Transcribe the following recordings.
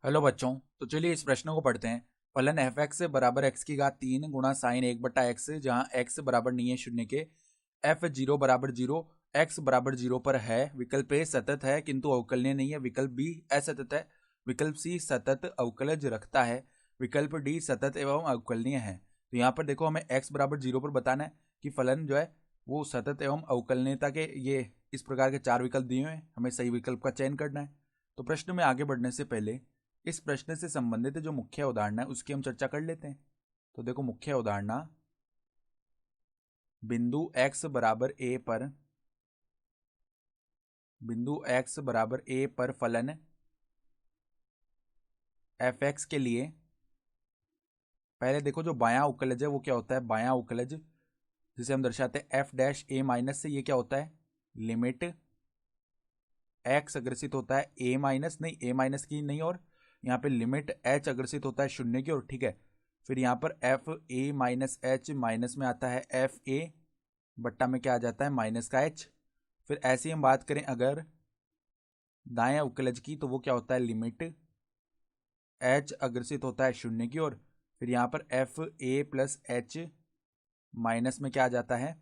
Hello बच्चों। तो चलिए इस प्रश्न को पढ़ते हैं। फलन एफ एक्स बराबर एक्स की घात 3 गुणा साइन 1/x, जहाँ x बराबर नहीं है शून्य के, एफ जीरो बराबर जीरो, एक्स बराबर जीरो पर है। विकल्प ए सतत है किंतु अवकलनीय नहीं है, विकल्प बी असतत है, विकल्प सी सतत अवकलज रखता है, विकल्प डी सतत एवं अवकलनीय है। तो यहाँ पर देखो, हमें x बराबर जीरो पर बताना है कि फलन जो है वो सतत एवं अवकलनीयता के ये इस प्रकार के चार विकल्प दिए हुए हैं, हमें सही विकल्प का चयन करना है। तो प्रश्न में आगे बढ़ने से पहले इस प्रश्न से संबंधित जो मुख्य उदाहरण है उसकी हम चर्चा कर लेते हैं। तो देखो, मुख्य उदाहरण, बिंदु x बराबर a पर फलन एफ एक्स के लिए पहले देखो, जो बायां उकलज है वो क्या होता है, बायां उकलज जिसे हम दर्शाते हैं एफ डैश ए माइनस से, ये क्या होता है, लिमिट एक्स अग्रसित होता है ए माइनस, नहीं ए माइनस की नहीं, और यहाँ पे लिमिट एच अग्रसित होता है शून्य की ओर, ठीक है। फिर यहाँ पर F A minus H minus में आता है एफ ए, बट्टा में क्या आ जाता है, माइनस का एच। फिर ऐसे ही हम बात करें अगर दाएं उकलज की, तो वो क्या होता है, लिमिट एच अग्रसित होता है शून्य की ओर। फिर यहाँ पर F A plus H minus में क्या आ जाता है,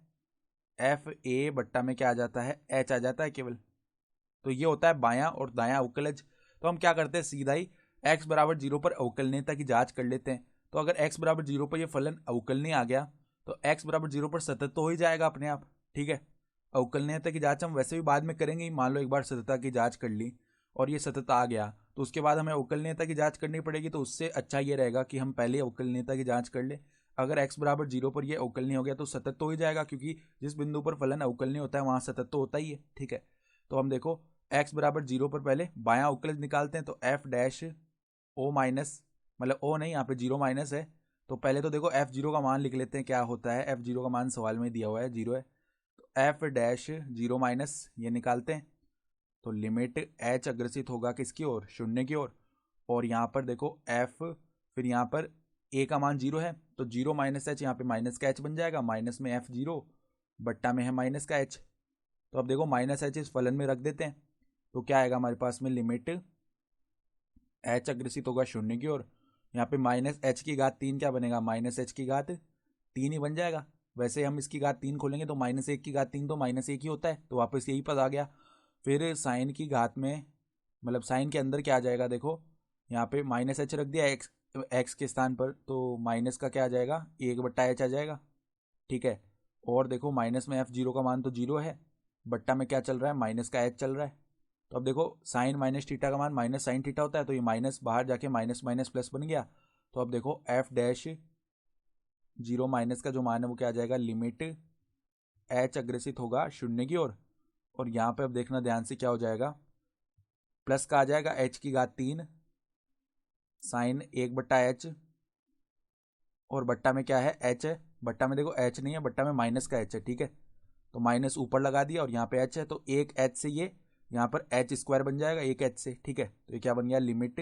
एफ ए, बट्टा में क्या आ जाता है, एच आ जाता है केवल। तो ये होता है बायां और दायां अवकलज। तो हम क्या करते हैं, सीधा ही x बराबर जीरो पर अवकलनीयता की जांच कर लेते हैं। तो अगर x बराबर जीरो पर ये फलन अवकलनीय आ गया तो x बराबर जीरो पर सतत तो हो ही जाएगा अपने आप, ठीक है। अवकलनीयता की जांच हम वैसे भी बाद में करेंगे, मान लो एक बार सततता की जांच कर ली और ये सतत आ गया, तो उसके बाद हमें अवकलनीयता की जांच करनी पड़ेगी। तो उससे अच्छा ये रहेगा कि हम पहले अवकलनीयता की जांच कर ले। अगर x बराबर जीरो पर ये अवकलनीय हो गया तो सतत तो हो ही जाएगा, क्योंकि जिस बिंदु पर फलन अवकलनीय होता है वहां सतत तो होता ही है, ठीक है। तो हम देखो, x बराबर जीरो पर पहले बायां अवकलज निकालते हैं। तो f डैश ओ माइनस, मतलब ओ नहीं, यहाँ पे जीरो माइनस है, तो पहले तो देखो f जीरो का मान लिख लेते हैं, क्या होता है, f जीरो का मान सवाल में दिया हुआ है, जीरो है। तो f डैश जीरो माइनस ये निकालते हैं, तो लिमिट h अग्रसित होगा किसकी ओर, शून्य की ओर। और यहाँ पर देखो f, फिर यहाँ पर a का मान जीरो है, तो जीरो माइनस एच, यहाँ पे माइनस का h बन जाएगा, माइनस में f जीरो, बट्टा में है माइनस का h। तो अब देखो, माइनस एच इस फलन में रख देते हैं, तो क्या आएगा हमारे पास में, लिमिट एच अग्रसित होगा शून्य की ओर। यहाँ पे माइनस एच की घात 3 क्या बनेगा, माइनस एच की घात 3 ही बन जाएगा। वैसे हम इसकी घात 3 खोलेंगे तो माइनस 1 की घात 3 तो माइनस 1 ही होता है, तो वापस यही पद आ गया। फिर साइन की घात में, मतलब साइन के अंदर क्या आ जाएगा, देखो यहाँ पे माइनस एच रख दिया एक्स के स्थान पर, तो माइनस का क्या आ जाएगा, 1/h आ जाएगा, ठीक है। और देखो, माइनस में एफ जीरो का मान तो जीरो है, बट्टा में क्या चल रहा है, माइनस का एच चल रहा है। तो अब देखो, साइन माइनस थीटा का मान माइनस साइन थीटा होता है, तो ये माइनस बाहर जाके माइनस माइनस प्लस बन गया। तो अब देखो, एफ डैश जीरो माइनस का जो मान है वो क्या आ जाएगा, लिमिट एच अग्रसित होगा शून्य की ओर। और यहाँ पे अब देखना ध्यान से, क्या हो जाएगा, प्लस का आ जाएगा एच की घात 3 साइन 1/h, और बट्टा में क्या है, एच है, बट्टा में देखो एच नहीं है, बट्टा में माइनस का एच है, ठीक है। तो माइनस ऊपर लगा दिया और यहाँ पे एच है, तो एक एच से ये यहाँ पर एच स्क्वायर बन जाएगा एक एच से, ठीक है। तो ये क्या बन गया, लिमिट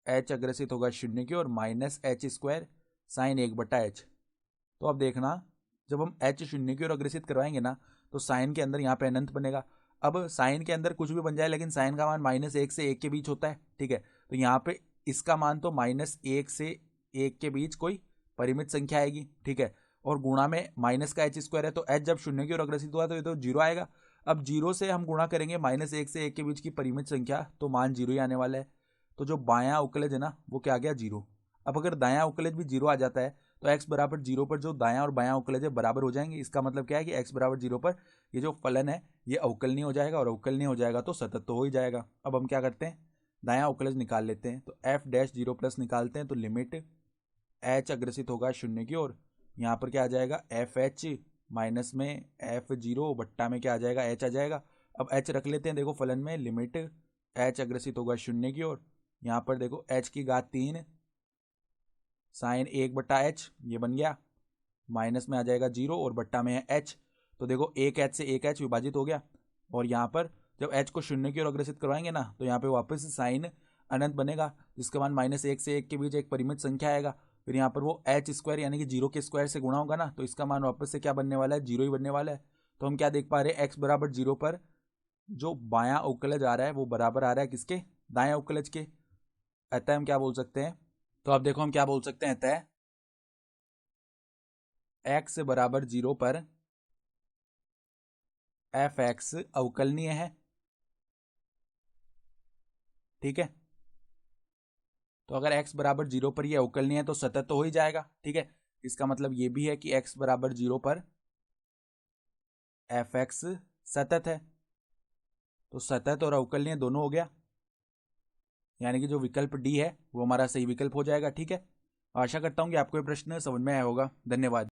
एच अग्रसित होगा शून्य की और minus H square sine 1/h। तो अब देखना, जब हम एच शून्य की ओर अग्रसित करवाएंगे ना, तो साइन के अंदर यहाँ पे अनंत बनेगा। अब साइन के अंदर कुछ भी बन जाए, लेकिन साइन का मान माइनस 1 से 1 के बीच होता है, ठीक है। तो यहाँ पे इसका मान तो माइनस 1 से 1 के बीच कोई परिमित संख्या आएगी, ठीक है। और गुणा में माइनस का एच स्क्वायर है, तो एच जब शून्य की ओर अग्रसित हुआ तो ये तो जीरो आएगा। अब जीरो से हम गुणा करेंगे माइनस 1 से 1 के बीच की परिमित संख्या, तो मान जीरो ही आने वाला है। तो जो बायां उकलज है ना, वो क्या आ गया, जीरो। अब अगर दायां उकलज भी जीरो आ जाता है तो x बराबर जीरो पर जो दायां और बायां उकलज है बराबर हो जाएंगे। इसका मतलब क्या है कि x बराबर जीरो पर ये जो फलन है ये अवकलनीय हो जाएगा, और अवकलनीय हो जाएगा तो सतत तो हो ही जाएगा। अब हम क्या करते हैं, दायां उकलज निकाल लेते हैं। तो f डैश जीरो प्लस निकालते हैं, तो लिमिट h अग्रसित होगा शून्य की ओर। यहाँ पर क्या आ जाएगा, एफ एच माइनस में एफ जीरो, बट्टा में क्या आ जाएगा, h आ जाएगा। अब h रख लेते हैं, देखो फलन में लिमिट h अग्रसित होगा शून्य की ओर। यहाँ पर देखो h की घात 3 साइन 1/h ये बन गया, माइनस में आ जाएगा जीरो और बट्टा में है h। तो देखो, एक h से एक h विभाजित हो गया। और यहाँ पर जब h को शून्य की ओर अग्रसित करवाएंगे ना, तो यहाँ पे वापस साइन अनंत बनेगा, जिसका मान माइनस 1 से 1 के बीच एक परिमित संख्या आएगा। फिर यहाँ पर वो h स्क्वायर यानी कि जीरो के स्क्वायर से गुणा होगा ना, तो इसका मान वापस से क्या बनने वाला है, जीरो ही बनने वाला है। तो हम क्या देख पा रहे हैं, x बराबर जीरो पर जो बायां अवकलज आ रहा है वो बराबर आ रहा है किसके, दाएं अवकलज के, अतः हम क्या बोल सकते हैं, तो अब देखो हम क्या बोल सकते हैं, अतः x बराबर 0 पर एफ एक्स अवकलनीय है। ठीक है, तो अगर x बराबर 0 पर ये अवकलनीय है तो सतत तो हो ही जाएगा। ठीक है, इसका मतलब ये भी है कि x बराबर 0 पर एफ एक्स सतत है। तो सतत और अवकलनीय दोनों हो गया, यानी कि जो विकल्प डी है वो हमारा सही विकल्प हो जाएगा। ठीक है, आशा करता हूँ कि आपको ये प्रश्न समझ में आया होगा। धन्यवाद।